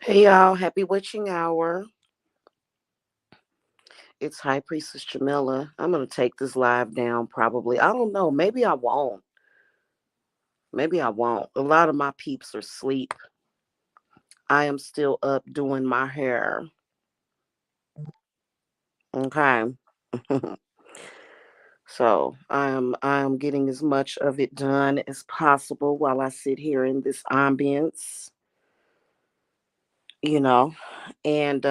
Hey y'all, happy witching hour. It's High Priestess Jamila. I'm gonna take this live down probably. I don't know. Maybe I won't. Maybe I won't. A lot of my peeps are asleep. I am still up doing my hair. Okay. So I'm getting as much of it done as possible while I sit here in this ambience, you know. And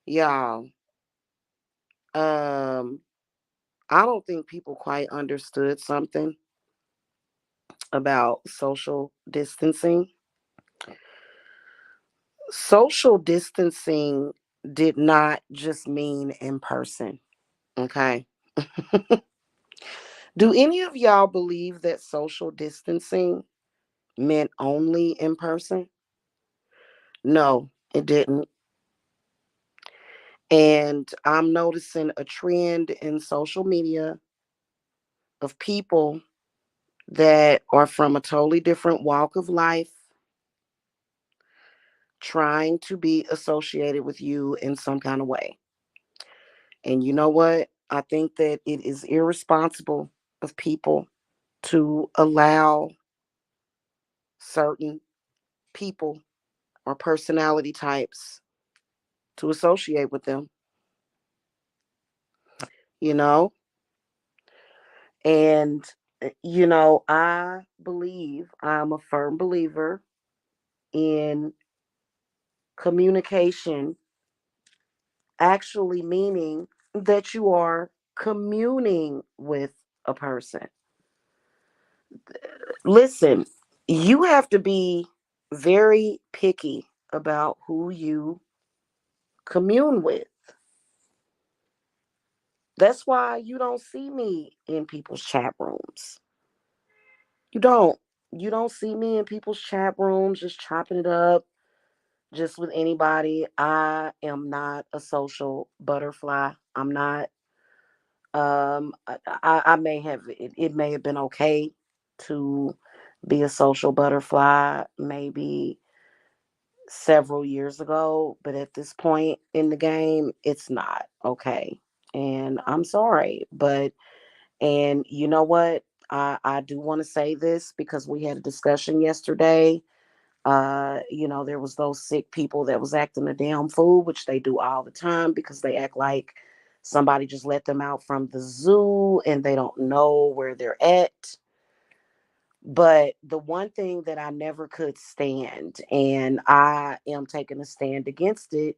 y'all, um, I don't think people quite understood something about social distancing. Social distancing did not just mean in person. Okay. Do any of y'all believe that social distancing meant only in person? No, it didn't. And I'm noticing a trend in social media of people that are from a totally different walk of life trying to be associated with you in some kind of way. And you know what? I think that it is irresponsible of people to allow certain people or personality types to associate with them, you know? And, I believe, I'm a firm believer in communication actually meaning that you are communing with a person. Listen, you have to be very picky about who you commune with. That's why you don't see me in people's chat rooms. You don't. You don't see me in people's chat rooms just chopping it up just with anybody. I am not a social butterfly. I'm not. I may have it may have been okay to be a social butterfly maybe several years ago, but at this point in the game, it's not okay. And I'm sorry, but and you know what? I do want to say this because we had a discussion yesterday. There was those sick people that was acting a damn fool, which they do all the time because they act like somebody just let them out from the zoo and they don't know where they're at. But the one thing that I never could stand, and I am taking a stand against it,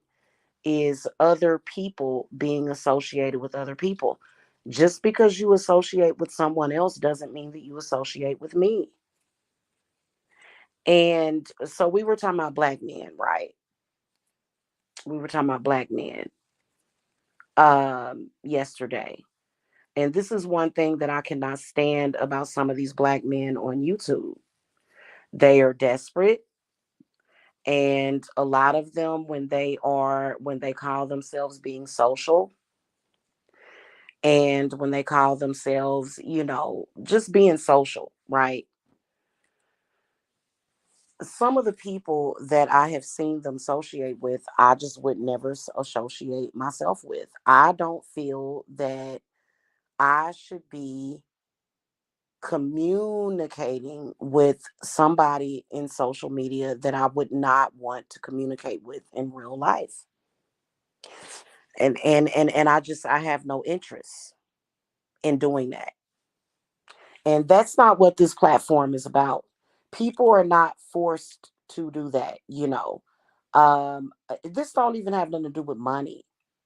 is other people being associated with other people. Just because you associate with someone else doesn't mean that you associate with me. And so we were talking about black men, right? We were talking about black men yesterday. And this is one thing that I cannot stand about some of these black men on YouTube. They are desperate, and a lot of them when they call themselves being social, and when they call themselves, just being social, right? Some of the people that I have seen them associate with, I just would never associate myself with. I don't feel that I should be communicating with somebody in social media that I would not want to communicate with in real life. And I have no interest in doing that. And that's not what this platform is about. People are not forced to do that. This don't even have nothing to do with money.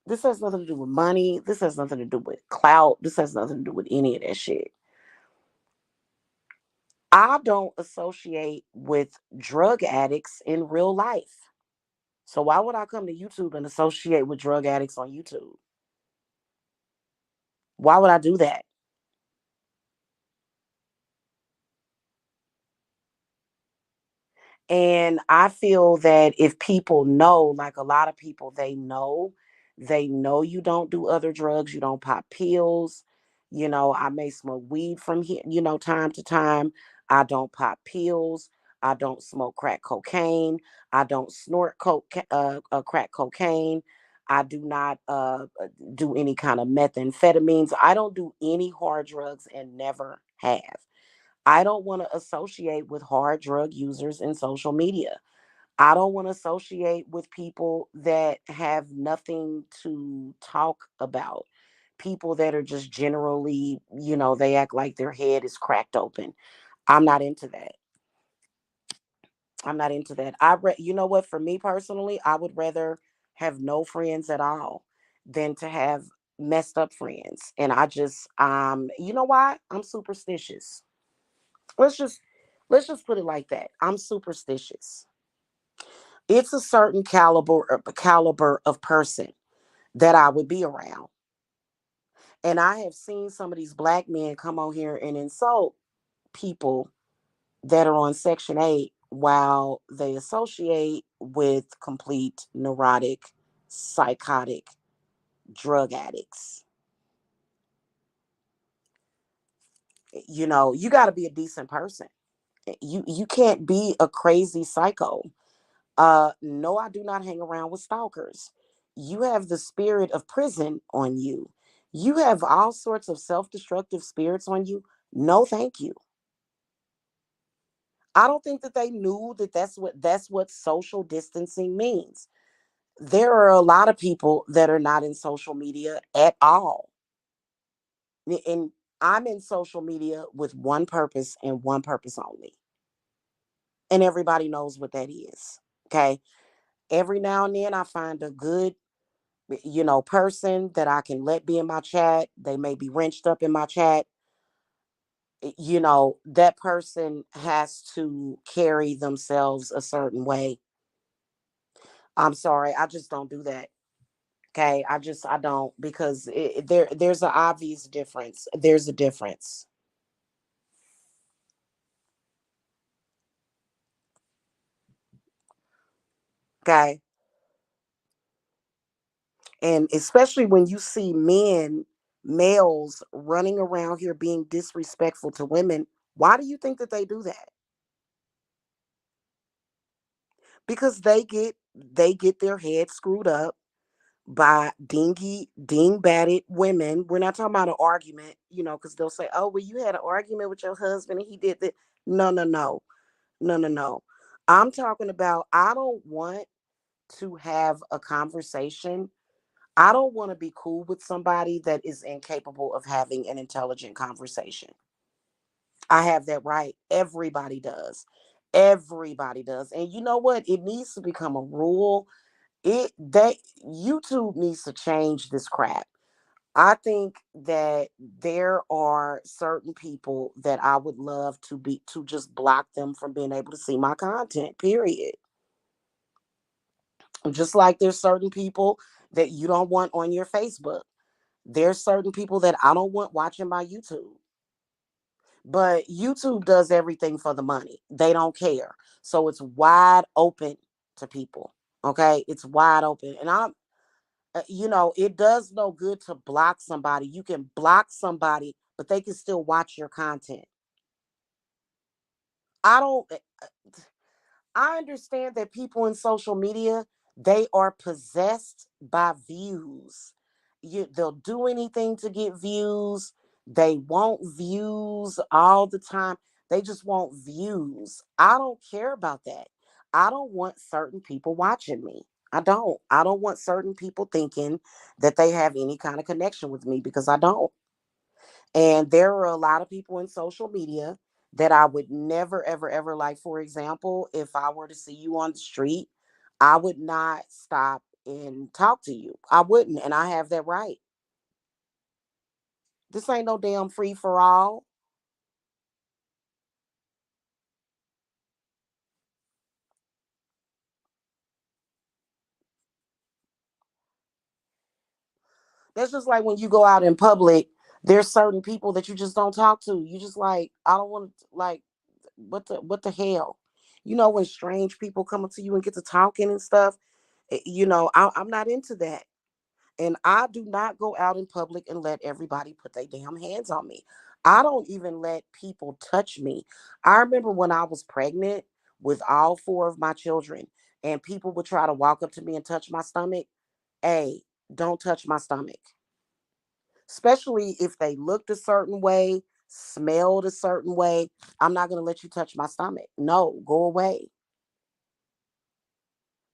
This has nothing to do with money. This has nothing to do with clout. This has nothing to do with any of that shit. I don't associate with drug addicts in real life. So why would I come to YouTube and associate with drug addicts on YouTube? Why would I do that? And I feel that if people know, like a lot of people, they know you don't do other drugs, you don't pop pills. I may smoke weed from here, time to time. I don't pop pills. I don't smoke crack cocaine. I don't snort crack cocaine. I do not do any kind of methamphetamines. I don't do any hard drugs and never have. I don't want to associate with hard drug users in social media. I don't want to associate with people that have nothing to talk about. People that are just generally, they act like their head is cracked open. I'm not into that. I'm not into that. You know what? For me personally, I would rather have no friends at all than to have messed up friends. And you know why? I'm superstitious. Let's just let's just put it like that. I'm superstitious. It's a certain caliber of person that I would be around. And I have seen some of these black men come on here and insult people that are on Section 8 while they associate with complete neurotic, psychotic drug addicts. You got to be a decent person. You can't be a crazy psycho. No, I do not hang around with stalkers. You have the spirit of prison on you. You have all sorts of self-destructive spirits on you. No, thank you. I don't think that they knew that that's what social distancing means. There are a lot of people that are not in social media at all. And I'm in social media with one purpose and one purpose only. And everybody knows what that is. Okay. Every now and then I find a good, person that I can let be in my chat. They may be wrenched up in my chat. That person has to carry themselves a certain way. I'm sorry. I just don't do that. Okay, I don't because there's an obvious difference. There's a difference. Okay, and especially when you see males running around here being disrespectful to women, why do you think that they do that? Because they get their heads screwed up by ding-batted women. We're not talking about an argument, because they'll say, "Oh, well, you had an argument with your husband and he did that." No, no, no, no, no, no. I'm talking about I don't want to have a conversation. I don't want to be cool with somebody that is incapable of having an intelligent conversation. I have that right. Everybody does. Everybody does. And you know what? It needs to become a rule. That YouTube needs to change this crap. I think that there are certain people that I would love to just block them from being able to see my content, period. Just like there's certain people that you don't want on your Facebook. There's certain people that I don't want watching my YouTube. But YouTube does everything for the money. They don't care. So it's wide open to people. Okay? It's wide open. And it does no good to block somebody. You can block somebody, but they can still watch your content. I don't I understand that people in social media, they are possessed by views. They'll do anything to get views. They want views all the time. They just want views. I don't care about that. I don't want certain people watching me. I don't. I don't want certain people thinking that they have any kind of connection with me because I don't. And there are a lot of people in social media that I would never, ever, ever like. For example, if I were to see you on the street, I would not stop and talk to you. I wouldn't. And I have that right. This ain't no damn free for all. That's just like when you go out in public, there's certain people that you just don't talk to. You just like, I don't want to, like, what the hell? When strange people come up to you and get to talking and stuff, I'm not into that. And I do not go out in public and let everybody put their damn hands on me. I don't even let people touch me. I remember when I was pregnant, with all four of my children, and people would try to walk up to me and touch my stomach, hey, don't touch my stomach. Especially if they looked a certain way, smelled a certain way. I'm not going to let you touch my stomach. No, go away.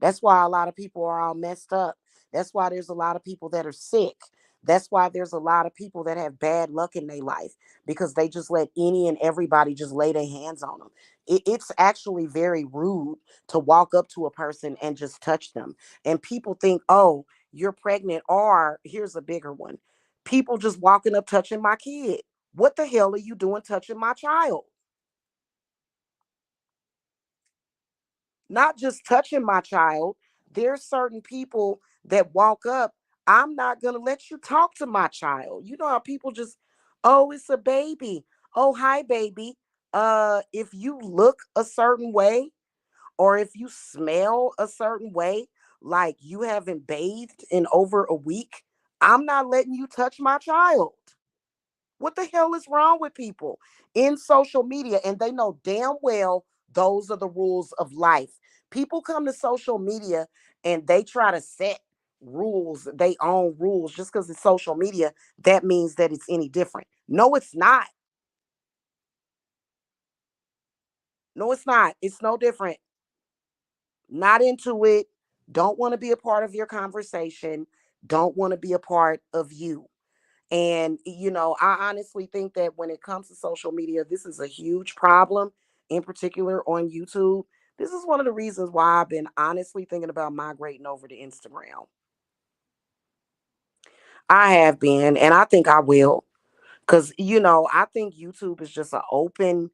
That's why a lot of people are all messed up. That's why there's a lot of people that are sick. That's why there's a lot of people that have bad luck in their life because they just let any and everybody just lay their hands on them. It's actually very rude to walk up to a person and just touch them. And people think, oh, you're pregnant. Or here's a bigger one, people just walking up touching my kid. What the hell are you doing touching my child? Not just touching my child. There's certain people that walk up. I'm not going to let you talk to my child. You know how people just, oh, it's a baby. Oh, hi, baby. If you look a certain way or if you smell a certain way, like you haven't bathed in over a week, I'm not letting you touch my child. What the hell is wrong with people in social media? And they know damn well those are the rules of life. People come to social media and they try to set rules, they own rules just because it's social media. That means that it's any different. No, it's not. No, it's not. It's no different. Not into it. Don't want to be a part of your conversation. Don't want to be a part of you. And, I honestly think that when it comes to social media, this is a huge problem, in particular on YouTube. This is one of the reasons why I've been honestly thinking about migrating over to Instagram. I have been, and I think I will. Because, I think YouTube is just an open,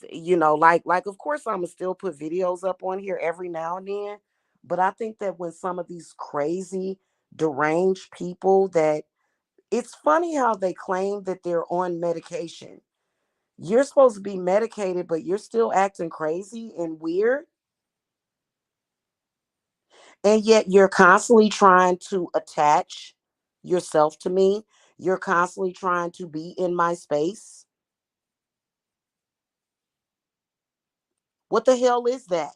like, of course, I'm going to still put videos up on here every now and then. But I think that when some of these crazy, deranged people that it's funny how they claim that they're on medication. You're supposed to be medicated, but you're still acting crazy and weird. And yet you're constantly trying to attach yourself to me. You're constantly trying to be in my space. What the hell is that?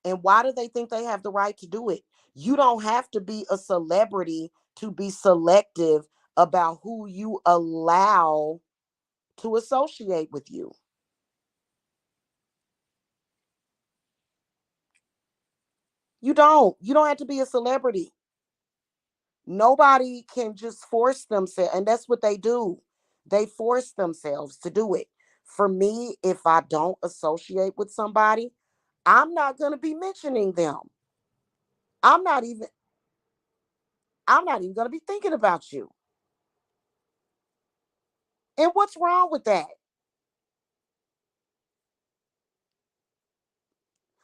And why do they think they have the right to do it? You don't have to be a celebrity to be selective about who you allow to associate with you. You don't have to be a celebrity. Nobody can just force themselves, and that's what they do. They force themselves to do it. For me, if I don't associate with somebody, I'm not going to be mentioning them. I'm not even I'm not even going to be thinking about you. And what's wrong with that?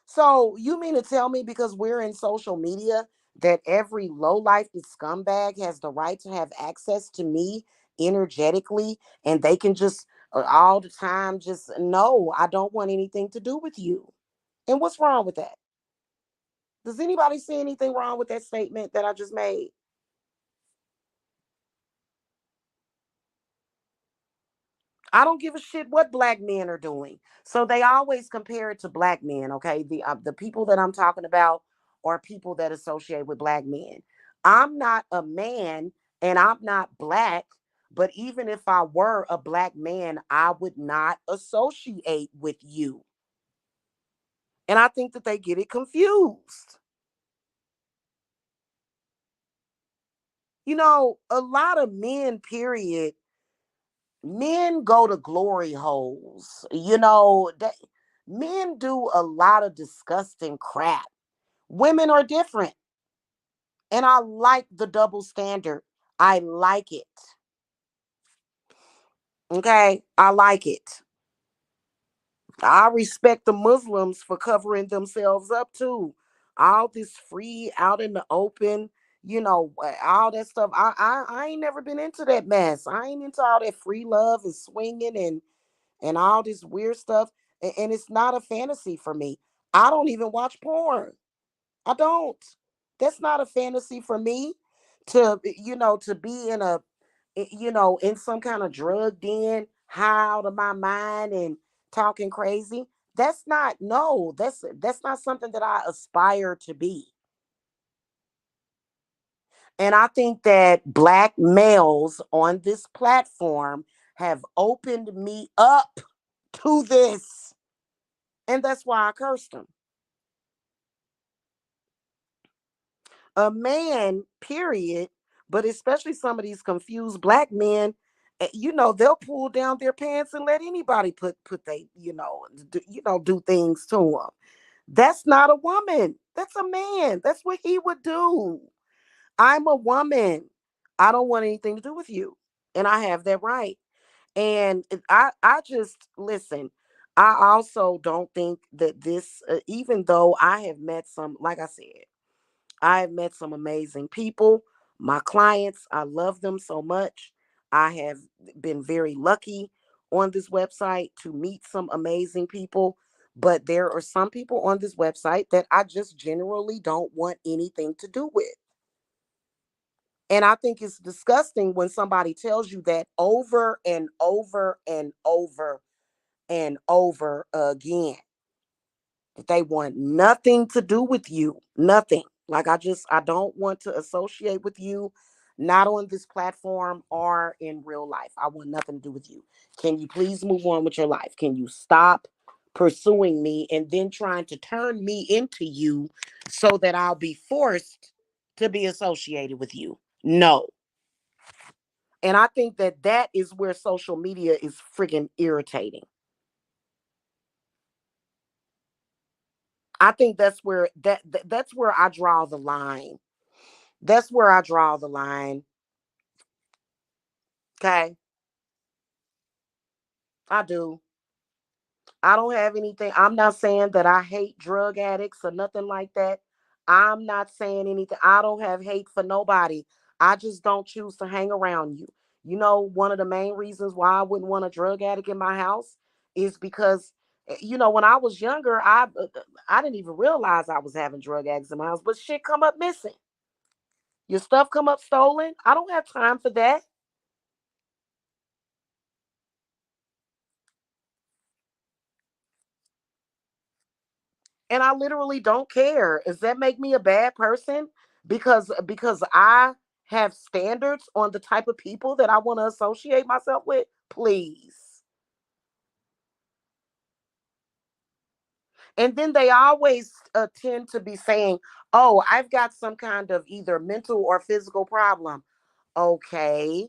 So you mean to tell me because we're in social media that every low life scumbag has the right to have access to me energetically and they can just all the time just no, I don't want anything to do with you. And what's wrong with that? Does anybody see anything wrong with that statement that I just made? I don't give a shit what black men are doing. So they always compare it to black men. Okay, the people that I'm talking about are people that associate with black men. I'm not a man, and I'm not black. But even if I were a black man, I would not associate with you. And I think that they get it confused. A lot of men, period, men go to glory holes. Men do a lot of disgusting crap. Women are different. And I like the double standard. I like it. Okay. I like it. I respect the Muslims for covering themselves up too. All this free out in the open, all that stuff. I ain't never been into that mess. I ain't into all that free love and swinging and all this weird stuff. And it's not a fantasy for me. I don't even watch porn. I don't. That's not a fantasy for me to be in some kind of drug den, high out of my mind and talking crazy. That's not, no, that's not something that I aspire to be. And I think that black males on this platform have opened me up to this. And that's why I cursed them. A man, period, but especially some of these confused black men, they'll pull down their pants and let anybody put they, do things to them. That's not a woman. That's a man. That's what he would do. I'm a woman. I don't want anything to do with you. And I have that right. And I just listen. I also don't think that this, even though I have met some, like I said, I have met some amazing people. My clients, I love them so much. I have been very lucky on this website to meet some amazing people. But there are some people on this website that I just generally don't want anything to do with. And I think it's disgusting when somebody tells you that over and over and over and over again, that they want nothing to do with you. Nothing. Like I don't want to associate with you, not on this platform or in real life. I want nothing to do with you. Can you please move on with your life? Can you stop pursuing me and then trying to turn me into you so that I'll be forced to be associated with you? No. And I think that that is where social media is friggin' irritating. I think that's where I draw the line. That's where I draw the line. Okay. I do. I don't have anything. I'm not saying that I hate drug addicts or nothing like that. I'm not saying anything. I don't have hate for nobody. I just don't choose to hang around you. One of the main reasons why I wouldn't want a drug addict in my house is because, when I was younger, I didn't even realize I was having drug addicts in my house, but shit come up missing. Your stuff come up stolen. I don't have time for that. And I literally don't care. Does that make me a bad person? Because I have standards on the type of people that I want to associate myself with? Please. And then they always tend to be saying, "Oh, I've got some kind of either mental or physical problem." Okay,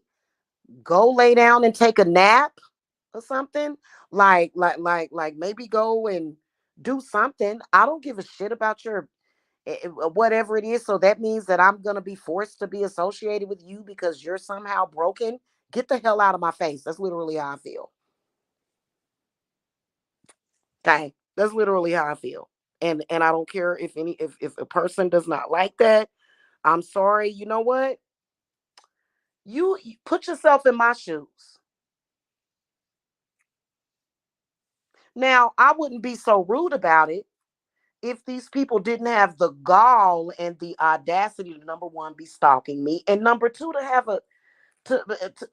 go lay down and take a nap or something. Like maybe go and do something. I don't give a shit about your whatever it is. So that means that I'm going to be forced to be associated with you because you're somehow broken. Get the hell out of my face. That's literally how I feel. Okay. That's literally how I feel. And I don't care if a person does not like that. I'm sorry. You know what? You put yourself in my shoes. Now, I wouldn't be so rude about it if these people didn't have the gall and the audacity to, number one, be stalking me, and number two, to have a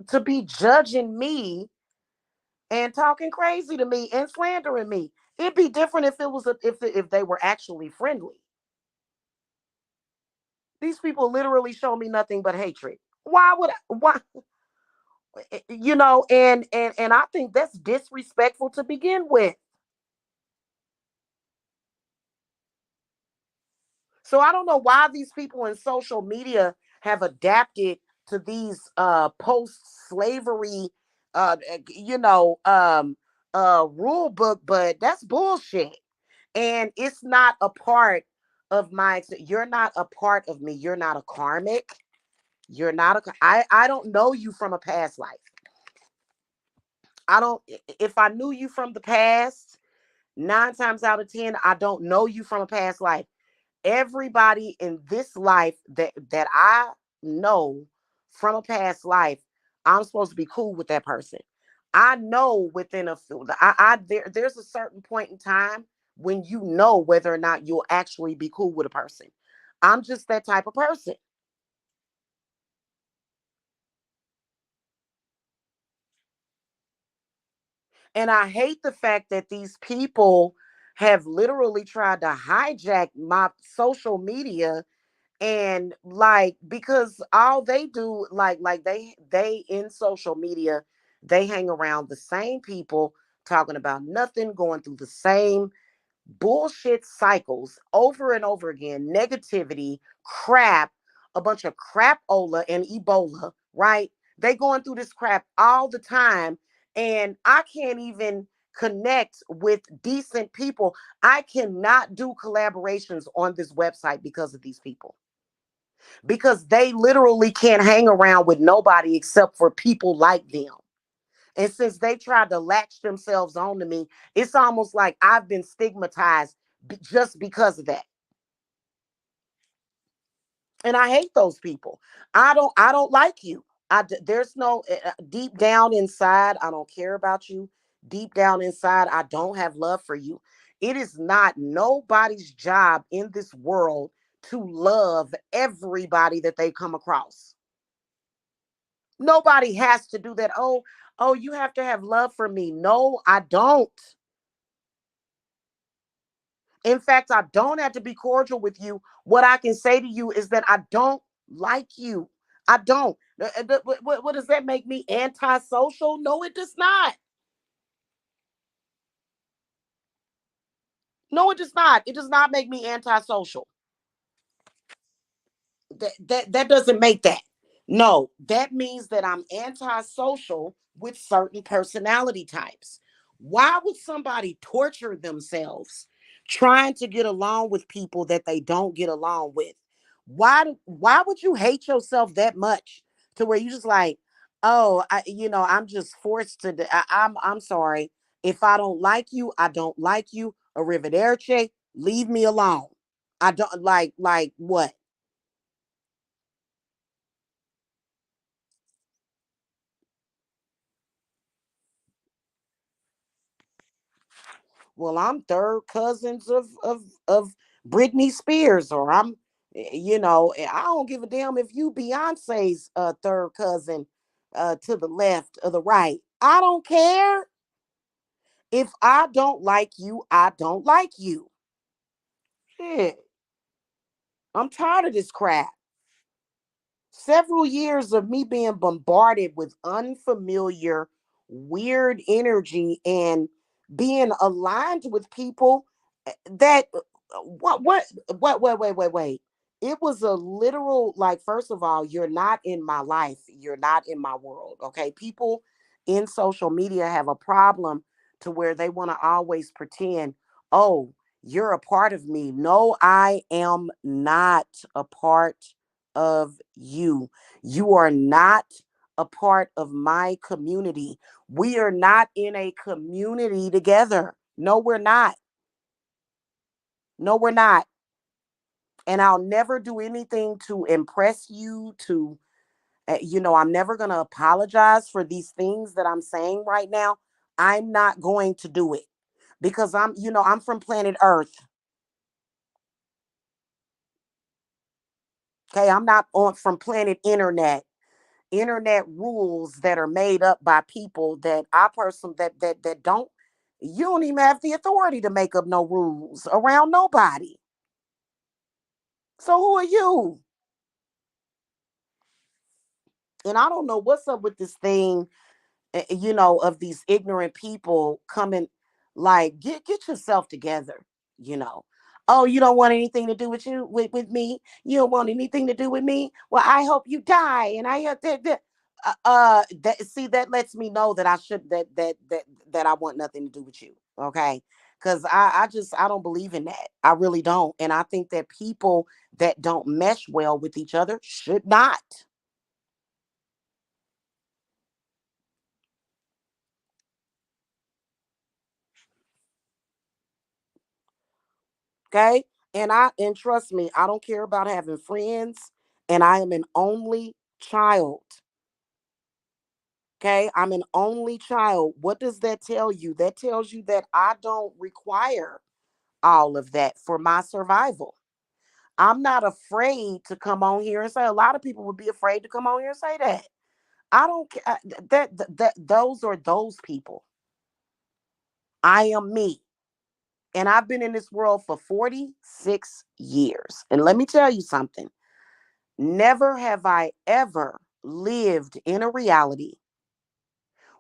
to be judging me and talking crazy to me and slandering me. It'd be different if it was if they were actually friendly. These people literally show me nothing but hatred. Why would I, why and I think that's disrespectful to begin with. So I don't know why these people in social media have adapted to these post slavery you know rule book, but that's bullshit. And it's not a part of you're not a part of me. You're not a karmic. You're not I don't know you from a past life. I don't If I knew you from the past, 9 times out of 10, I don't know you from a past life. Everybody in this life that I know from a past life, I'm supposed to be cool with that person. I know within there's a certain point in time when you know whether or not you'll actually be cool with a person. I'm just that type of person. And I hate the fact that these people, have literally tried to hijack my social media, and like, because all they do, like they in social media, they hang around the same people talking about nothing, going through the same bullshit cycles over and over again, negativity, crap, a bunch of crapola and Ebola, right? They going through this crap all the time, and I can't even connect with decent people. I cannot do collaborations on this website because of these people, because they literally can't hang around with nobody except for people like them. And since they tried to latch themselves onto me, it's almost like I've been stigmatized just because of that. And I hate those people. I don't like you. There's no deep down inside, I don't care about you. Deep down inside, I don't have love for you. It is not nobody's job in this world to love everybody that they come across. Nobody has to do that. Oh, you have to have love for me. No, I don't. In fact, I don't have to be cordial with you. What I can say to you is that I don't like you. I don't. What does that make me, antisocial? No, it does not. No, it does not. It does not make me antisocial. That doesn't make that. No, that means that I'm antisocial with certain personality types. Why would somebody torture themselves trying to get along with people that they don't get along with? Why would you hate yourself that much to where you just like, oh, I'm just forced to I'm sorry. If I don't like you, I don't like you. Arrivederci, leave me alone. I don't like what? Well, I'm third cousins of Britney Spears, or I don't give a damn if you Beyonce's third cousin to the left or the right. I don't care. If I don't like you, I don't like you. Shit, I'm tired of this crap. Several years of me being bombarded with unfamiliar, weird energy and being aligned with people that wait. It was a literal, like, first of all, you're not in my life. You're not in my world. Okay. People in social media have a problem to where they want to always pretend, oh, you're a part of me. No, I am not a part of you. You are not a part of my community. We are not in a community together. No, we're not. No, we're not. And I'll never do anything to impress you, I'm never going to apologize for these things that I'm saying right now. I'm not going to do it because I'm from planet Earth. Okay, I'm not on from planet internet rules that are made up by people that I person that don't, you don't even have the authority to make up no rules around nobody. So who are you? And I don't know what's up with this thing, of these ignorant people coming, like, get yourself together, you know. Oh, you don't want anything to do with you with me. You don't want anything to do with me. Well, I hope you die. And I see, that lets me know that I should that I want nothing to do with you. Okay. Because I don't believe in that. I really don't. And I think that people that don't mesh well with each other should not. Okay. And trust me, I don't care about having friends, and I am an only child. Okay. I'm an only child. What does that tell you? That tells you that I don't require all of that for my survival. I'm not afraid to come on here and say, a lot of people would be afraid to come on here and say that. I don't care. Those are those people. I am me. And I've been in this world for 46 years. And let me tell you something. Never have I ever lived in a reality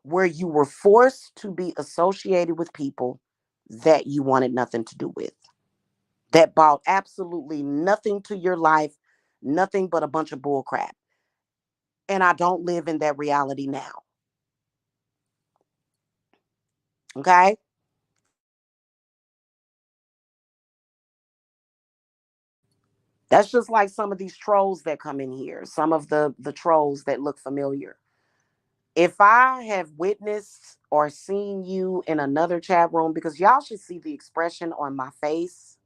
where you were forced to be associated with people that you wanted nothing to do with, that brought absolutely nothing to your life, nothing but a bunch of bullcrap. And I don't live in that reality now. Okay? That's just like some of these trolls that come in here, some of the trolls that look familiar. If I have witnessed or seen you in another chat room, because y'all should see the expression on my face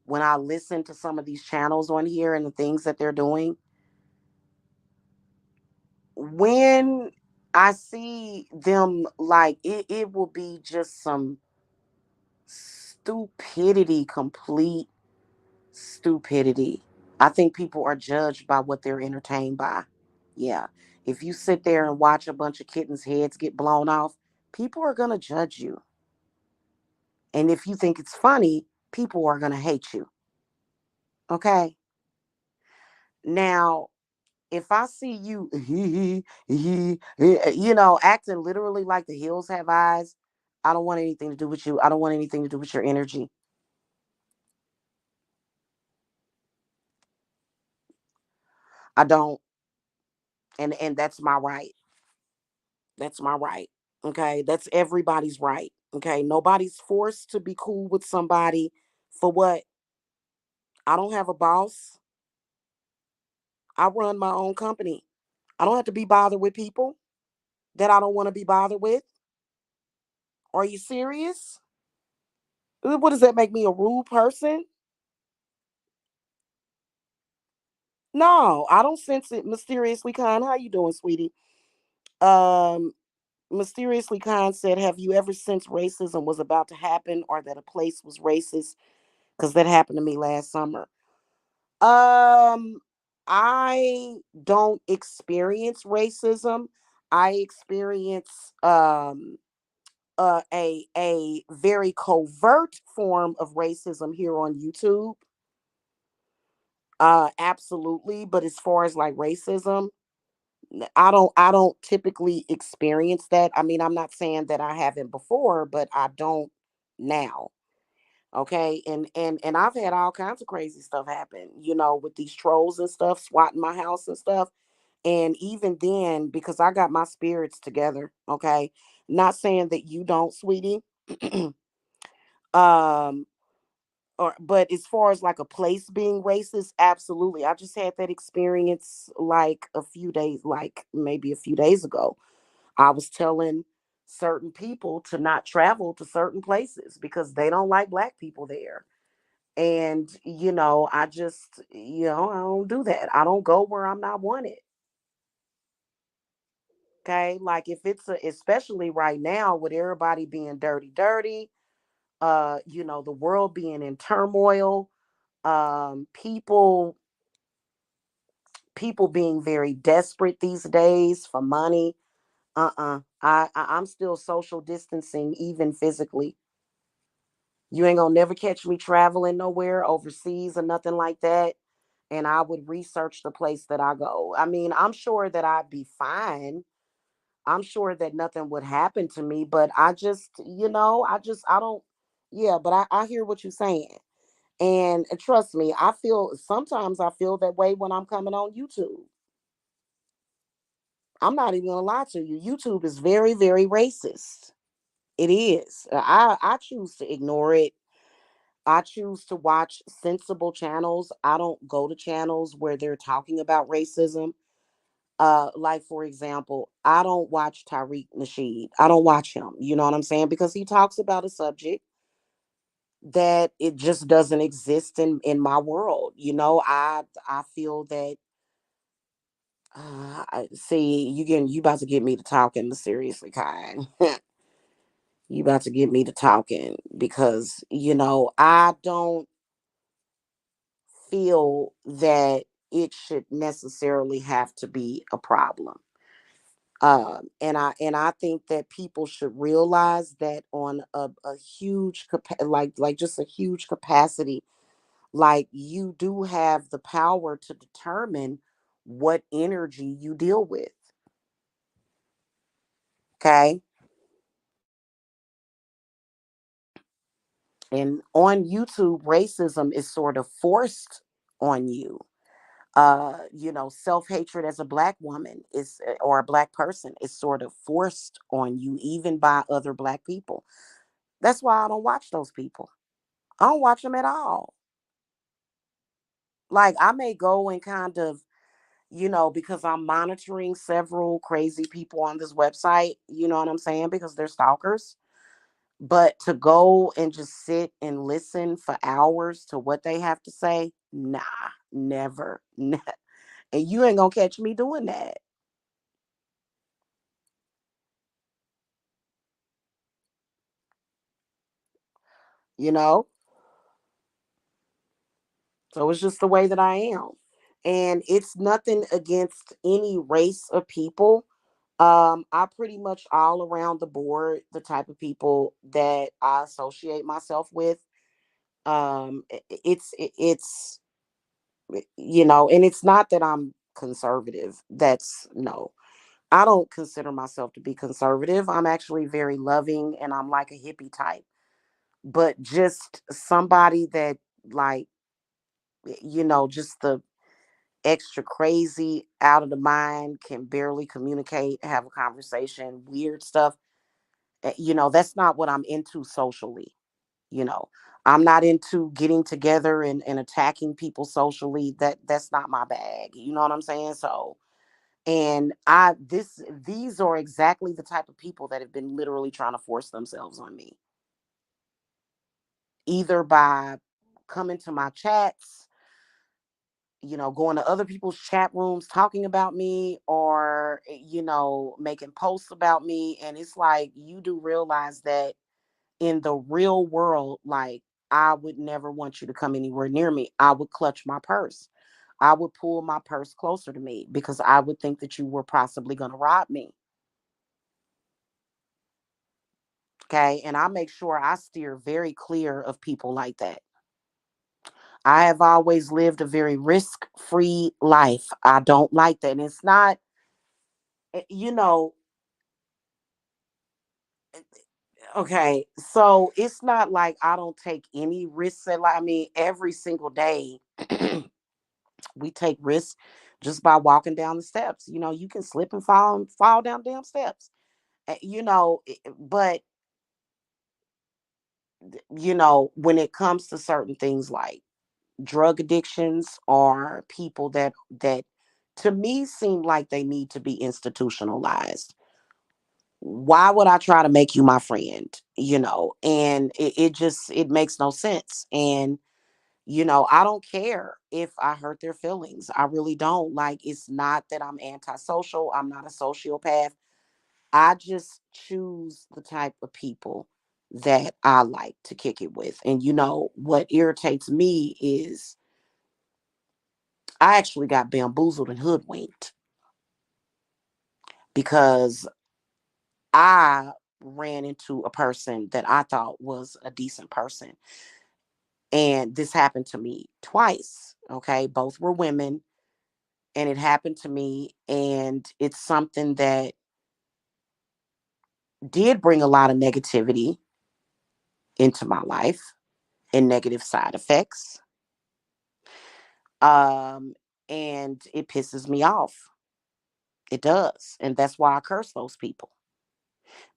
when I listen to some of these channels on here and the things that they're doing. When I see them, like it will be just some stupidity, complete stupidity. I think people are judged by what they're entertained by. Yeah. If you sit there and watch a bunch of kittens' heads get blown off, people are going to judge you. And if you think it's funny, people are going to hate you. Okay. Now, if I see you, acting literally like the hills have eyes, I don't want anything to do with you. I don't want anything to do with your energy. I don't. And that's my right. That's my right. Okay. That's everybody's right. Okay. Nobody's forced to be cool with somebody for what? I don't have a boss. I run my own company. I don't have to be bothered with people that I don't want to be bothered with. Are you serious? What does that make me, a rude person? No, I don't sense it. Mysteriously kind. How you doing, sweetie? Um, Mysteriously kind said, "Have you ever sensed racism was about to happen, or that a place was racist? Because that happened to me last summer." Um, I don't experience racism. I experience a very covert form of racism here on YouTube. Absolutely, but as far as like racism, I don't typically experience that. I mean, I'm not saying that I haven't before, but I don't now. Okay, and I've had all kinds of crazy stuff happen, with these trolls and stuff swatting my house and stuff. And even then, because I got my spirits together, okay, not saying that you don't, sweetie. um or but as far as like a place being racist, absolutely. I just had that experience like a few days, like maybe a few days ago. I was telling certain people to not travel to certain places because they don't like black people there. And I just, I don't do that. I don't go where I'm not wanted. Okay, like if especially right now with everybody being dirty, the world being in turmoil, people being very desperate these days for money. I'm still social distancing, even physically. You ain't gonna never catch me traveling nowhere overseas or nothing like that. And I would research the place that I go. I mean, I'm sure that I'd be fine. I'm sure that nothing would happen to me, but I don't, yeah, but I hear what you're saying. And trust me, sometimes I feel that way when I'm coming on YouTube. I'm not even gonna lie to you. YouTube is very, very racist. It is. I choose to ignore it. I choose to watch sensible channels. I don't go to channels where they're talking about racism. Like for example, I don't watch Tariq Nasheed. I don't watch him. You know what I'm saying? Because he talks about a subject that it just doesn't exist in my world. I feel that see, you about to get me to talking, the seriously kind. You about to get me to talking because I don't feel that it should necessarily have to be a problem. And I think that people should realize that on a huge like just a huge capacity, like you do have the power to determine what energy you deal with. Okay. And on YouTube, racism is sort of forced on you. Self-hatred as a black woman is or a black person is sort of forced on you, even by other black people. That's why I don't watch those people. I don't watch them at all. Like I may go and kind of, because I'm monitoring several crazy people on this website, you know what I'm saying? Because they're stalkers. But to go and just sit and listen for hours to what they have to say, nah, never. And you ain't gonna catch me doing that, you know? So it's just the way that I am. And it's nothing against any race of people. I pretty much all around the board, the type of people that I associate myself with, and it's not that I'm conservative. That's no. I don't consider myself to be conservative. I'm actually very loving and I'm like a hippie type. But just somebody that like, just the extra crazy, out of the mind, can barely communicate, have a conversation, weird stuff. That's not what I'm into socially. You know, I'm not into getting together and attacking people socially. That's not my bag. You know what I'm saying? So, and these are exactly the type of people that have been literally trying to force themselves on me, either by coming to my chats, going to other people's chat rooms talking about me, or, making posts about me. And it's like, you do realize that in the real world, like, I would never want you to come anywhere near me. I would clutch my purse. I would pull my purse closer to me because I would think that you were possibly going to rob me. Okay. And I make sure I steer very clear of people like that. I have always lived a very risk free life. I don't like that. And it's not, eh, you know, okay. So it's not like I don't take any risks. I mean, every single day we take risks just by walking down the steps. You can slip and fall down damn steps. But when it comes to certain things like drug addictions or people that to me seem like they need to be institutionalized, why would I try to make you my friend? And it makes no sense. And I don't care if I hurt their feelings. I really don't. Like, it's not that I'm antisocial, I'm not a sociopath. I just choose the type of people that I like to kick it with. And what irritates me is I actually got bamboozled and hoodwinked because I ran into a person that I thought was a decent person. And this happened to me twice. Okay. Both were women, and it happened to me. And it's something that did bring a lot of negativity into my life and negative side effects. Um, and it pisses me off. It does. And that's why I curse those people.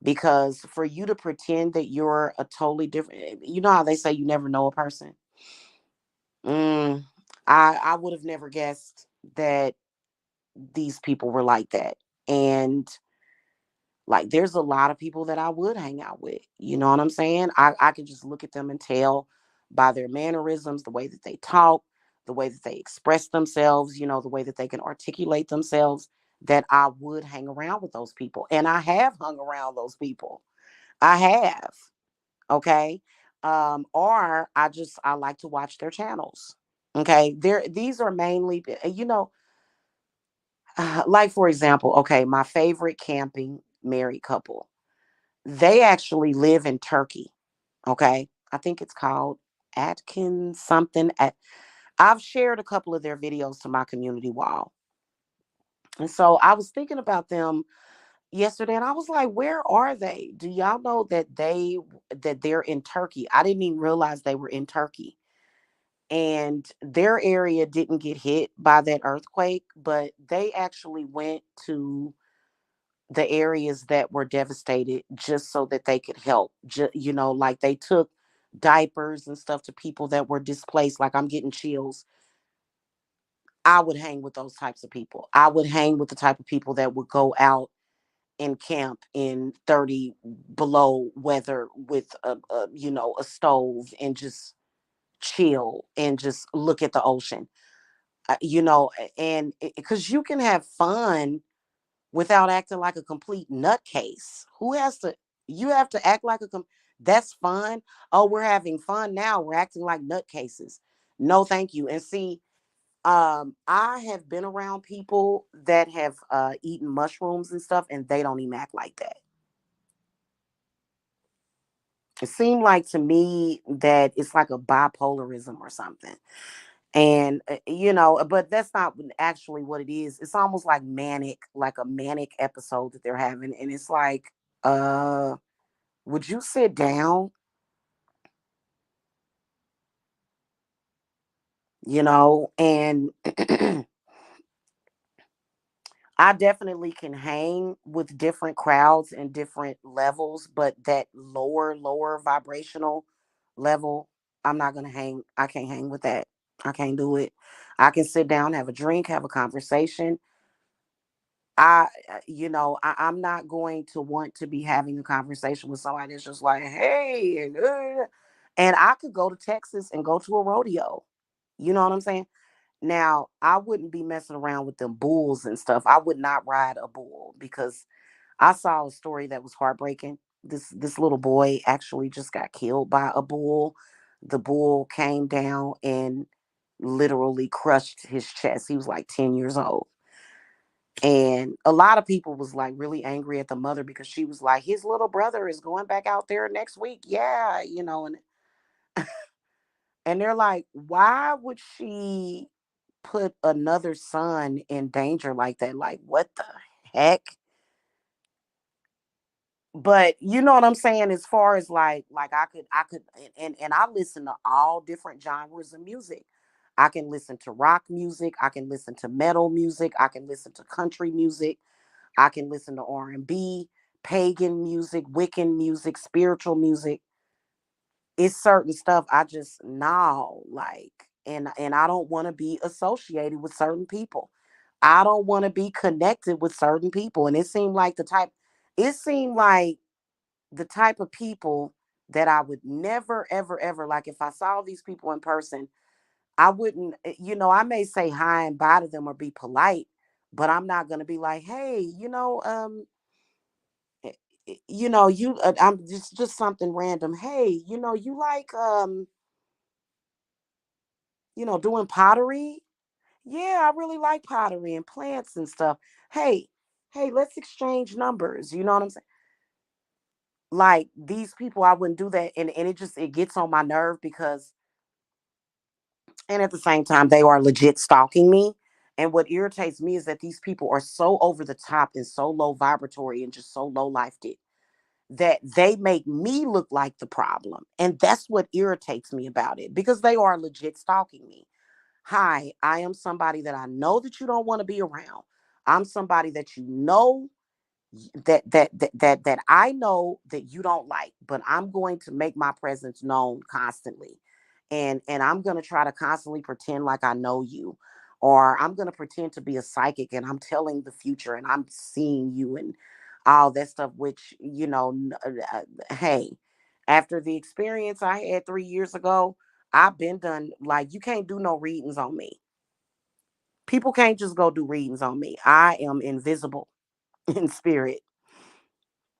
Because for you to pretend that you're a totally different, how they say you never know a person. Mm, I would have never guessed that these people were like that. And like, there's a lot of people that I would hang out with. You know what I'm saying? I could just look at them and tell by their mannerisms, the way that they talk, the way that they express themselves, the way that they can articulate themselves, that I would hang around with those people. And I have hung around those people. I have. Okay. Or I like to watch their channels. Okay. These are mainly, Like for example, okay, my favorite camping married couple, they actually live in Turkey. Okay, I think it's called Atkins something. I've shared a couple of their videos to my community wall, and so I was thinking about them yesterday, and I was like, "Where are they? Do y'all know that they're in Turkey? I didn't even realize they were in Turkey." And their area didn't get hit by that earthquake, but they actually went to the areas that were devastated just so that they could help. Like they took diapers and stuff to people that were displaced. Like I'm getting chills. I would hang with those types of people. I would hang with the type of people that would go out and camp in 30 below weather with a stove and just chill and just look at the ocean. And because you can have fun without acting like a complete nutcase. Who has to? You have to act like that's fun. Oh, we're having fun now. We're acting like nutcases. No, thank you. And see, I have been around people that have eaten mushrooms and stuff, and they don't even act like that. It seemed like to me that it's like a bipolarism or something. And but that's not actually what it is. It's almost like manic, like a manic episode that they're having, and it's like, uh would you sit down? And I definitely can hang with different crowds and different levels, but that lower vibrational level, I'm not gonna hang. I can't hang with that. I can't do it. I can sit down, have a drink, have a conversation. I'm not going to want to be having a conversation with somebody that's just like, hey, and I could go to Texas and go to a rodeo. You know what I'm saying? Now, I wouldn't be messing around with them bulls and stuff. I would not ride a bull because I saw a story that was heartbreaking. This little boy actually just got killed by a bull. The bull came down and literally crushed his chest. He was like 10 years old. And a lot of people was like really angry at the mother because she was like, his little brother is going back out there next week. Yeah, and they're like, why would she put another son in danger like that? Like, what the heck? But you know what I'm saying? As far as like I could and I listen to all different genres of music. I can listen to rock music, I can listen to metal music, I can listen to country music, I can listen to R&B, pagan music, Wiccan music, spiritual music. It's certain stuff I just now like, and I don't want to be associated with certain people. I don't want to be connected with certain people. And it seemed like the type of people that I would never, ever, ever, like if I saw these people in person, I wouldn't, I may say hi and bye to them or be polite, but I'm not going to be like, hey, eh, I'm just something random. Hey, you like, doing pottery? Yeah, I really like pottery and plants and stuff. Hey, hey, let's exchange numbers. You know what I'm saying? Like these people, I wouldn't do that. And it gets on my nerve because, and at the same time, they are legit stalking me. And what irritates me is that these people are so over the top and so low vibratory and just so low lifted that they make me look like the problem. And that's what irritates me about it because they are legit stalking me. Hi, I am somebody that I know that you don't want to be around. I'm somebody that you know that I know that you don't like, but I'm going to make my presence known constantly. And I'm going to try to constantly pretend like I know you, or I'm going to pretend to be a psychic and I'm telling the future and I'm seeing you and all that stuff, which hey, after the experience I had 3 years ago, I've been done. Like, you can't do no readings on me. People can't just go do readings on me. I am invisible in spirit.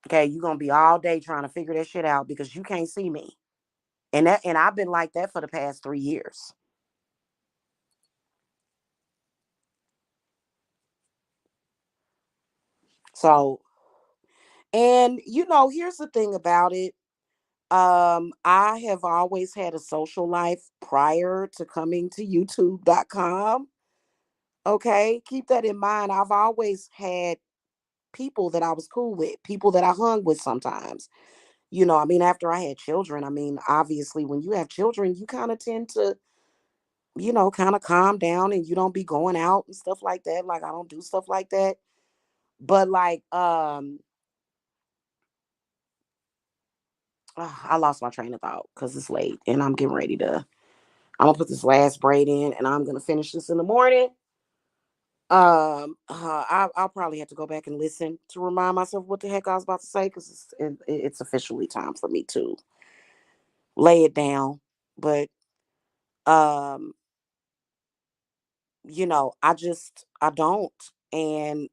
Okay, you're gonna be all day trying to figure that shit out because you can't see me. And I've been like that for the past 3 years. So, and here's the thing about it. I have always had a social life prior to coming to youtube.com. Okay, keep that in mind. I've always had people that I was cool with, people that I hung with sometimes. I mean, after I had children, I mean, obviously, when you have children, you kind of tend to, kind of calm down and you don't be going out and stuff like that. Like, I don't do stuff like that. But, like, I lost my train of thought because it's late and I'm getting ready to, I'm gonna put this last braid in and I'm gonna finish this in the morning. I'll probably have to go back and listen to remind myself what the heck I was about to say because it's officially time for me to lay it down. But um, I don't, and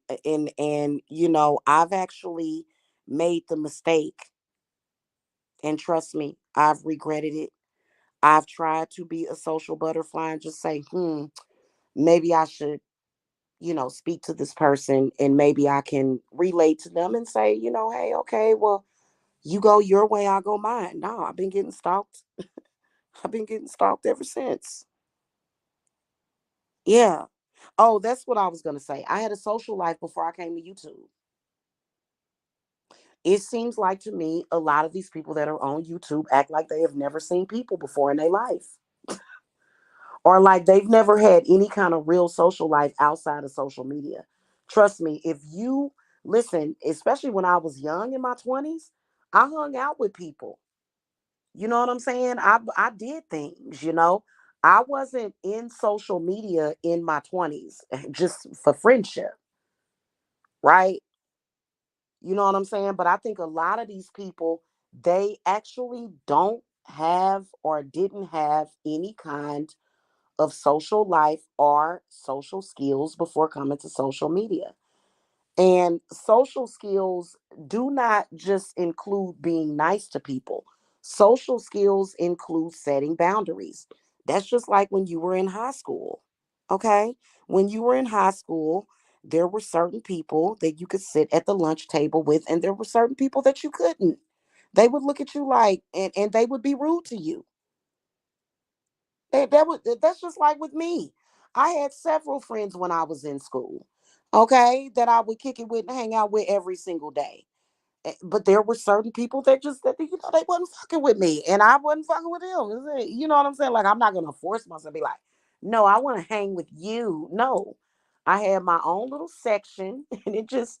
I've actually made the mistake, and trust me, I've regretted it. I've tried to be a social butterfly and just say, maybe I should speak to this person and maybe I can relate to them and say, hey, okay, well, you go your way, I'll go mine. No, I've been getting stalked. I've been getting stalked ever since. Yeah. Oh, that's what I was going to say. I had a social life before I came to YouTube. It seems like to me, a lot of these people that are on YouTube act like they have never seen people before in their life, or like they've never had any kind of real social life outside of social media. Trust me, if you listen, especially when I was young in my 20s, I hung out with people. You know what I'm saying? I did things. I wasn't in social media in my 20s just for friendship, right? You know what I'm saying? But I think a lot of these people, they actually don't have or didn't have any kind of social life or social skills before coming to social media. And social skills do not just include being nice to people. Social skills include setting boundaries. That's just like when you were in high school. Okay? When you were in high school, there were certain people that you could sit at the lunch table with, and there were certain people that you couldn't. They would look at you like, and they would be rude to you. That's just like with me. I had several friends when I was in school, okay, that I would kick it with and hang out with every single day. But there were certain people that they wasn't fucking with me, and I wasn't fucking with them. You know what I'm saying? Like I'm not gonna force myself to be like, no, I want to hang with you. No, I had my own little section, and it just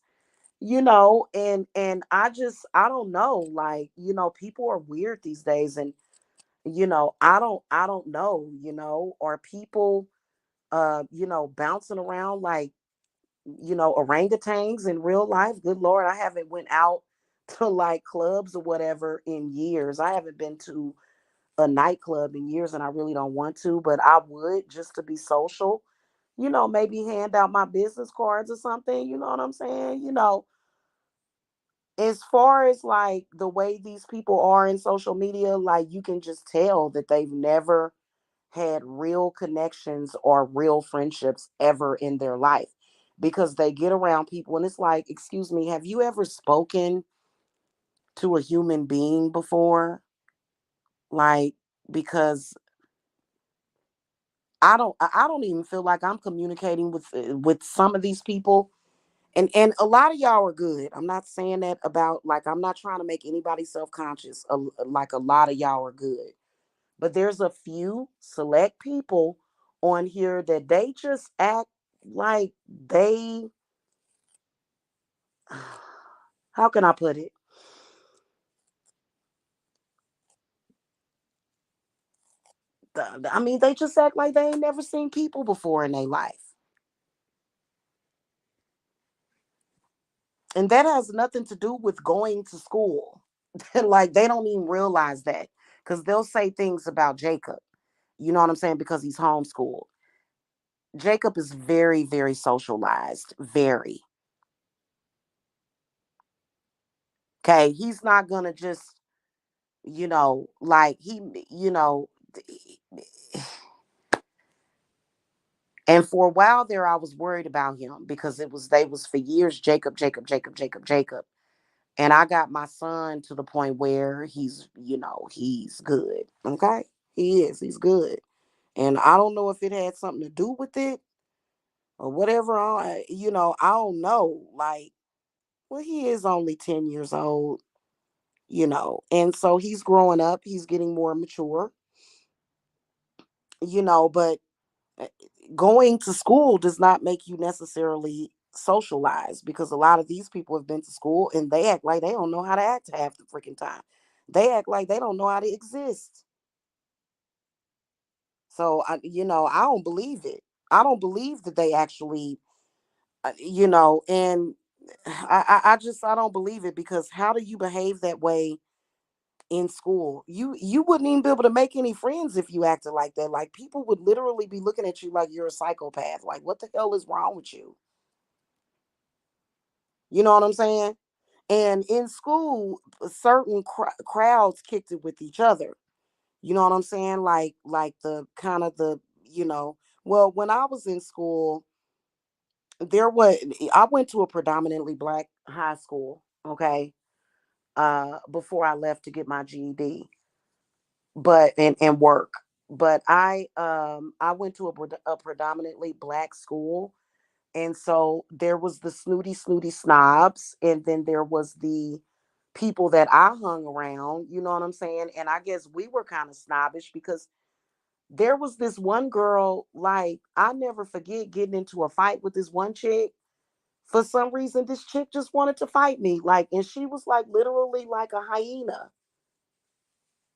and I don't know, like people are weird these days, and I don't know, or people bouncing around like orangutans in real life. Good lord, I haven't went out to like clubs or whatever in years. I haven't been to a nightclub in years, and I really don't want to, but I would, just to be social. Maybe hand out my business cards or something. You know what I'm saying? As far as like the way these people are in social media, like you can just tell that they've never had real connections or real friendships ever in their life, because they get around people and it's like, excuse me, have you ever spoken to a human being before? Like, because I don't even feel like I'm communicating with some of these people. And a lot of y'all are good. I'm not saying that about, like, I'm not trying to make anybody self-conscious. Like, a lot of y'all are good. But there's a few select people on here that they just act like they, how can I put it? I mean, they just act like they ain't never seen people before in their life. And that has nothing to do with going to school. Like, they don't even realize that, because they'll say things about Jacob. You know what I'm saying? Because he's homeschooled. Jacob is very, very socialized. Very. Okay. He's not going to just, like he, And for a while there, I was worried about him because they was for years Jacob, Jacob, Jacob, Jacob, Jacob. And I got my son to the point where he's good. Okay. He's good. And I don't know if it had something to do with it or whatever. I don't know. Like, well, he is only 10 years old, and so he's growing up, he's getting more mature, but uh, going to school does not make you necessarily socialize because a lot of these people have been to school and they act like they don't know how to act half the freaking time. They act like they don't know how to exist. So I don't believe it. I don't believe that they actually, and I don't believe it because how do you behave that way in school? You wouldn't even be able to make any friends if you acted like that. Like people would literally be looking at you like you're a psychopath. Like what the hell is wrong with you? You know what I'm saying? And in school, certain crowds kicked it with each other. You know what I'm saying? Like the kind of well, when I was in school, there was I went to a predominantly black high school, okay? Before I left to get my GED, but and work. But I went to a predominantly black school, and so there was the snooty snobs, and then there was the people that I hung around, you know what I'm saying? And I guess we were kind of snobbish because there was this one girl, like, I never forget getting into a fight with this one chick. For some reason, this chick just wanted to fight me, like, and she was like literally like a hyena.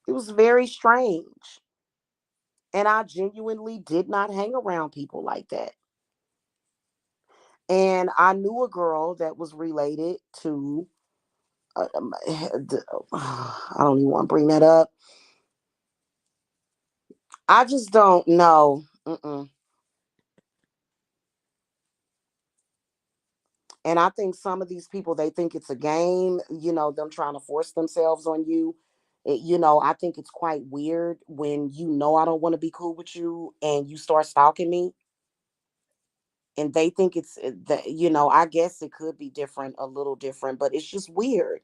It was very strange. And I genuinely did not hang around people like that. And I knew a girl that was related to, I don't even want to bring that up. I just don't know. Mm-mm. And I think some of these people, they think it's a game, them trying to force themselves on you. I think it's quite weird when I don't want to be cool with you and you start stalking me and they think it's that, I guess it could be different, a little different, but it's just weird.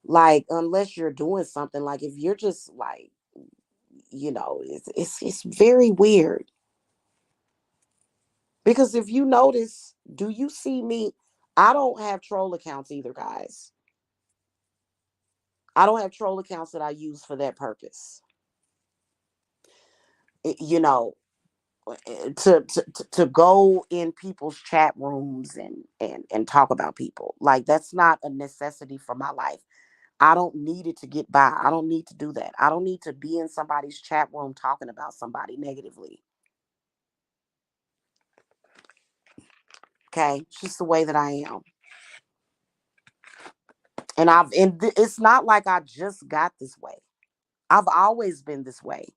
Like, unless you're doing something, like if you're just like, it's very weird. Because if you notice, do you see me? I don't have troll accounts either, guys. I don't have troll accounts that I use for that purpose. You know, to go in people's chat rooms and talk about people. Like that's not a necessity for my life. I don't need it to get by. I don't need to do that. I don't need to be in somebody's chat room talking about somebody negatively. Okay, it's just the way that I am. It's not like I just got this way. I've always been this way.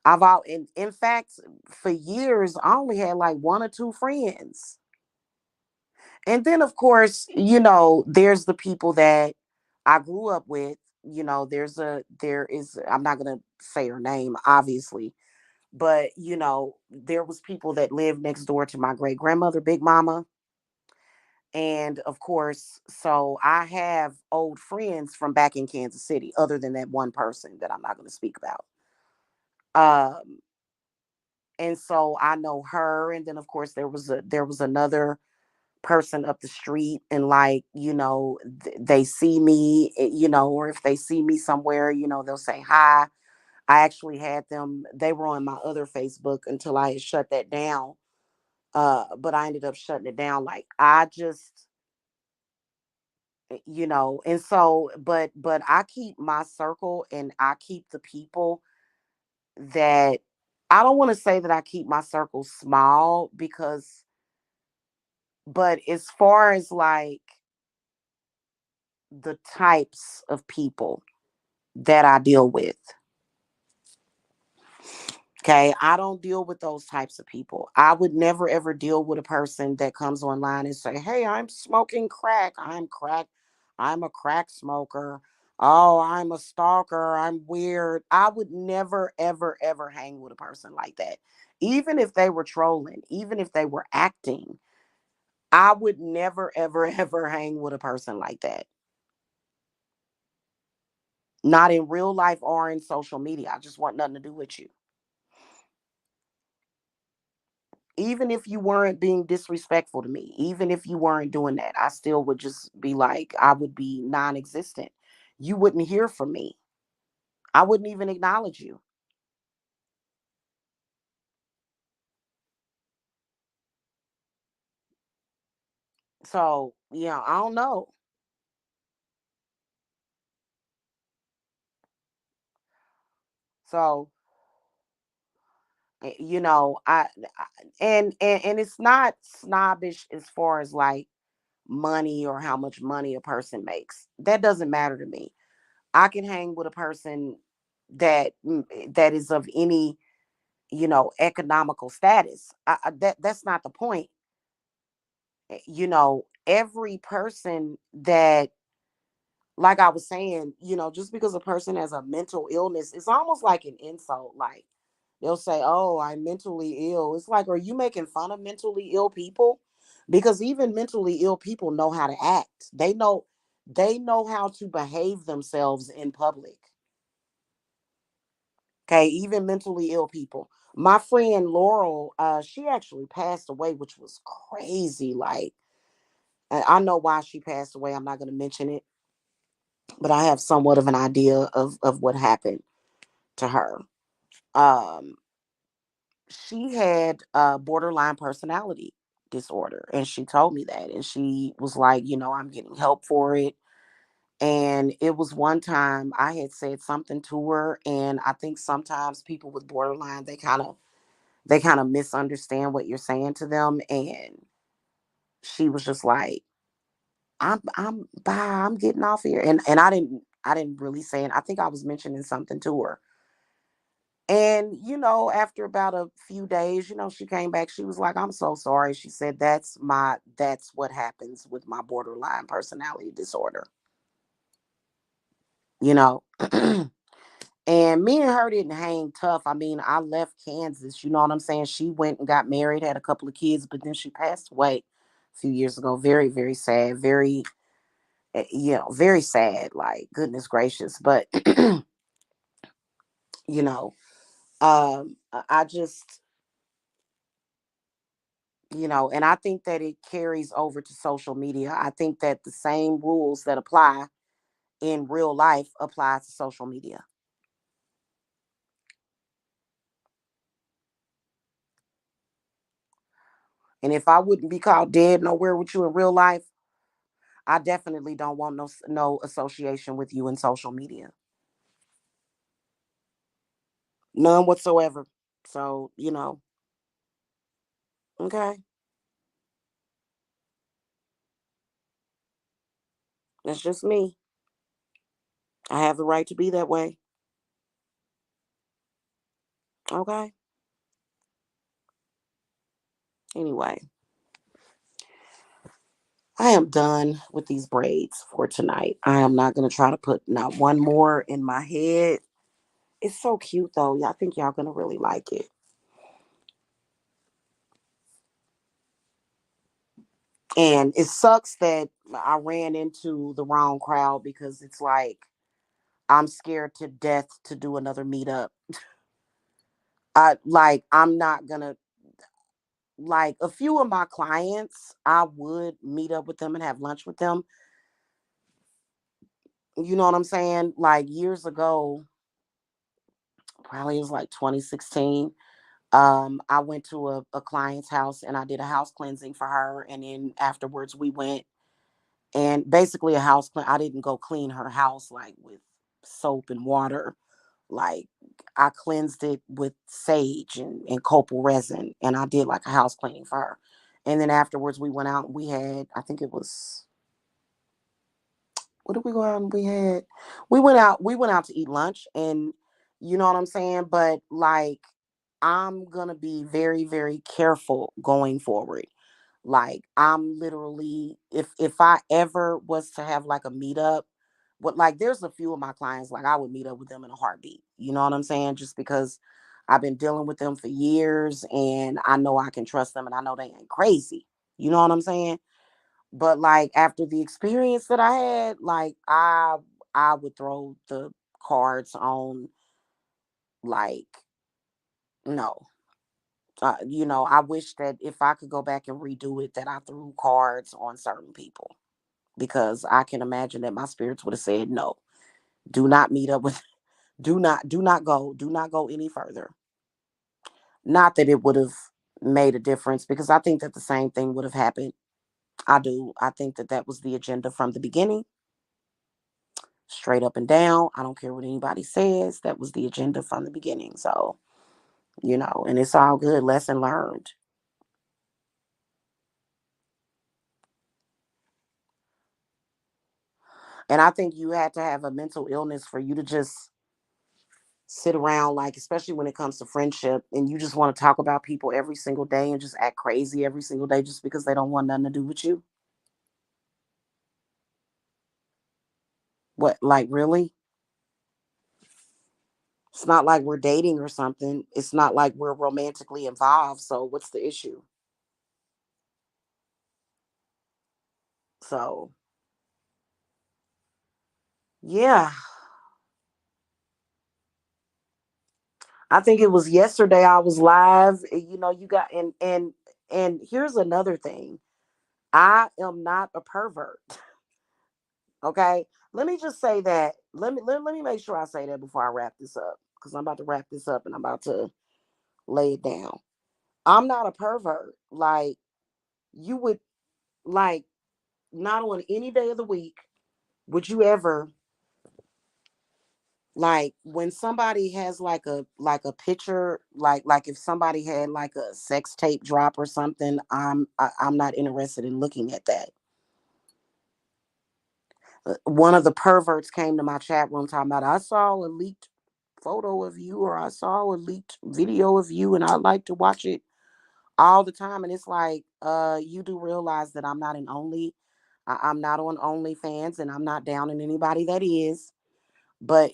In fact, for years I only had like one or two friends. And then of course, there's the people that I grew up with. There is, I'm not gonna say her name, obviously, but there was people that lived next door to my great grandmother, Big Mama. And of course, so I have old friends from back in Kansas City, other than that one person that I'm not going to speak about. And so I know her, and then of course there was another person up the street, and like they see me, or if they see me somewhere, they'll say hi. I actually had them; they were on my other Facebook until I had shut that down. But I ended up shutting it down. Like I just and so but I keep my circle and I keep the people that I don't want to say that I keep my circle small because but as far as like the types of people that I deal with, okay, I don't deal with those types of people. I would never ever deal with a person that comes online and say, "Hey, I'm smoking crack. I'm a crack smoker. Oh, I'm a stalker, I'm weird. I would never, ever, ever hang with a person like that. Even if they were trolling, even if they were acting, I would never, ever, ever hang with a person like that. Not in real life or in social media. I just want nothing to do with you. Even if you weren't being disrespectful to me, even if you weren't doing that, I still would just be like, I would be non existent. You wouldn't hear from me. I wouldn't even acknowledge you. So, yeah, I don't know. So, I and it's not snobbish as far as like money or how much money a person makes. That doesn't matter to me. I can hang with a person that is of any, economical status. That's not the point. Every person that, like I was saying, just because a person has a mental illness, it's almost like an insult. Like they'll say, "Oh, I'm mentally ill." It's like, are you making fun of mentally ill people? Because even mentally ill people know how to act. They know how to behave themselves in public. Okay, even mentally ill people. My friend Laurel, she actually passed away, which was crazy. Like, I know why she passed away. I'm not going to mention it, but I have somewhat of an idea of what happened to her. Um, she had a borderline personality disorder, and she told me that, and she was like, I'm getting help for it. And it was one time I had said something to her, and I think sometimes people with borderline, they kind of misunderstand what you're saying to them, and she was just like, I'm bye, I'm getting off here. And I didn't really say it. I think I was mentioning something to her. And after about a few days, she came back. She was like, I'm so sorry. She said, that's what happens with my borderline personality disorder. You know. And me and her didn't hang tough. I mean, I left Kansas, you know what I'm saying? She went and got married, had a couple of kids, but then she passed away a few years ago. Very, very sad. Very, very sad. Like, goodness gracious. But, you know, I just, and I think that it carries over to social media. I think that the same rules that apply in real life apply to social media. And if I wouldn't be called dead nowhere with you in real life, I definitely don't want no association with you in social media. None whatsoever. So, okay. That's just me. I have the right to be that way. Okay. Anyway, I am done with these braids for tonight. I am not going to try to put not one more in my head. It's so cute though. I think y'all going to really like it. And it sucks that I ran into the wrong crowd because it's like I'm scared to death to do another meetup. I'm not going to, like, a few of my clients, I would meet up with them and have lunch with them. You know what I'm saying? Like years ago, probably it was like 2016. I went to a client's house and I did a house cleansing for her. And then afterwards we went and basically a house clean. I didn't go clean her house like with soap and water. Like I cleansed it with sage and copal resin, and I did like a house cleaning for her. And then afterwards, we went out and we had, I think it was, what did we go out and we had? We went out to eat lunch, and you know what I'm saying. But like, I'm gonna be very, very careful going forward. Like I'm literally, if I ever was to have like a meetup what, like, there's a few of my clients, like, I would meet up with them in a heartbeat. You know what I'm saying? Just because I've been dealing with them for years and I know I can trust them and I know they ain't crazy. You know what I'm saying? But like after the experience that I had, like I would throw the cards on, like, no. I wish that if I could go back and redo it, that I threw cards on certain people, because I can imagine that my spirits would have said no. Do not meet up with do not go any further. Not that it would have made a difference, because I think that the same thing would have happened. I do. I think that that was the agenda from the beginning, straight up and down. I don't care what anybody says. That was the agenda from the beginning. So, and it's all good. Lesson learned. And I think you had to have a mental illness for you to just sit around, like, especially when it comes to friendship, and you just want to talk about people every single day and just act crazy every single day just because they don't want nothing to do with you. What, like, really? It's not like we're dating or something. It's not like we're romantically involved. So what's the issue? So, yeah, I think it was yesterday I was live. You got, and here's another thing. I am not a pervert. Okay? Let me just say that. Let me make sure I say that before I wrap this up, cuz I'm about to wrap this up and I'm about to lay it down. I'm not a pervert. Like, you would, like, not on any day of the week would you ever, like, when somebody has like a picture, like if somebody had like a sex tape drop or something, I'm not interested in looking at that. One of the perverts came to my chat room talking about, I saw a leaked photo of you, or I saw a leaked video of you and I like to watch it all the time. And it's like, you do realize that I'm not on OnlyFans, and I'm not down on anybody that is. But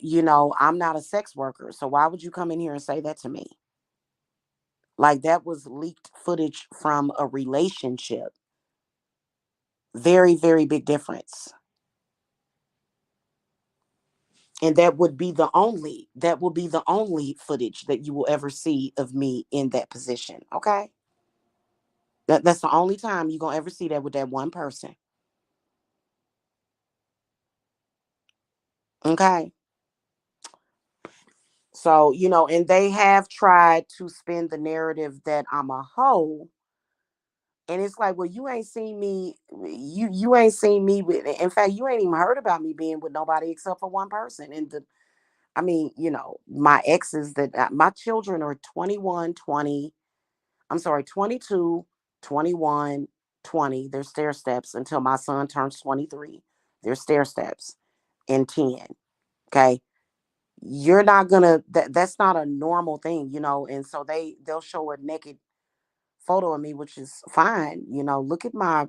I'm not a sex worker. So why would you come in here and say that to me? Like, that was leaked footage from a relationship. Very, very big difference. And that will be the only footage that you will ever see of me in that position. Okay. That's the only time you're gonna ever see that with that one person. Okay. So, and they have tried to spin the narrative that I'm a hoe. And it's like, well, you ain't seen me. You ain't seen me with. In fact, you ain't even heard about me being with nobody except for one person. And I mean, my exes, that my children are 21, 20. I'm sorry, 22, 21, 20. They're stair steps until my son turns 23. They're stair steps in 10. Okay. You're not gonna, that's not a normal thing, and so they'll show a naked photo of me, which is fine. Look at my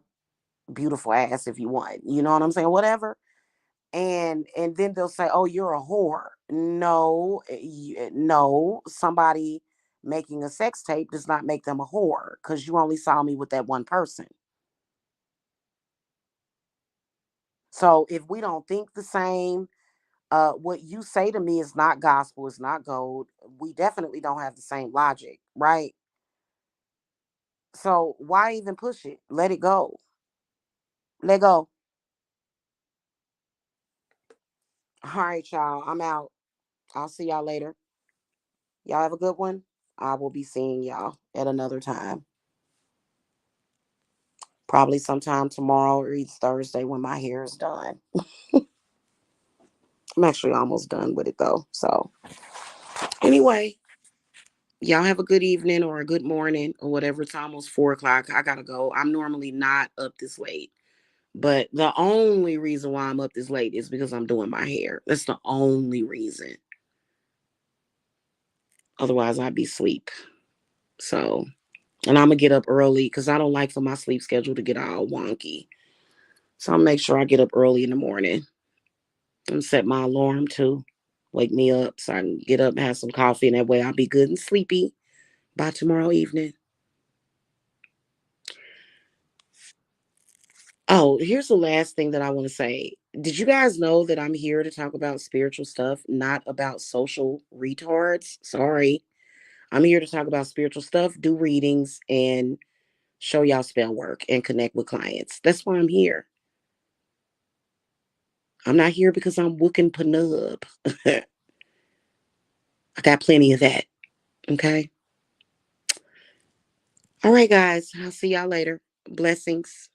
beautiful ass if you want. You know what I'm saying? Whatever. And then they'll say, "Oh, you're a whore." No, no. Somebody making a sex tape does not make them a whore, because you only saw me with that one person. So if we don't think the same, what you say to me is not gospel, it's not gold. We definitely don't have the same logic, right? So why even push it? Let it go. Let go. All right, y'all. I'm out. I'll see y'all later. Y'all have a good one. I will be seeing y'all at another time. Probably sometime tomorrow or either Thursday when my hair is done. I'm actually almost done with it though. So, anyway, y'all have a good evening or a good morning or whatever. It's almost 4 o'clock. I gotta go. I'm normally not up this late. But the only reason why I'm up this late is because I'm doing my hair. That's the only reason. Otherwise, I'd be asleep. So, and I'm gonna get up early because I don't like for my sleep schedule to get all wonky. So I'll make sure I get up early in the morning. I'm set my alarm to wake me up so I can get up and have some coffee, and that way I'll be good and sleepy by tomorrow evening. Oh, here's the last thing that I want to say. Did you guys know that I'm here to talk about spiritual stuff, not about social retards? Sorry. I'm here to talk about spiritual stuff, do readings, and show y'all spell work and connect with clients. That's why I'm here. I'm not here because I'm wooking panub. I got plenty of that. Okay. All right, guys. I'll see y'all later. Blessings.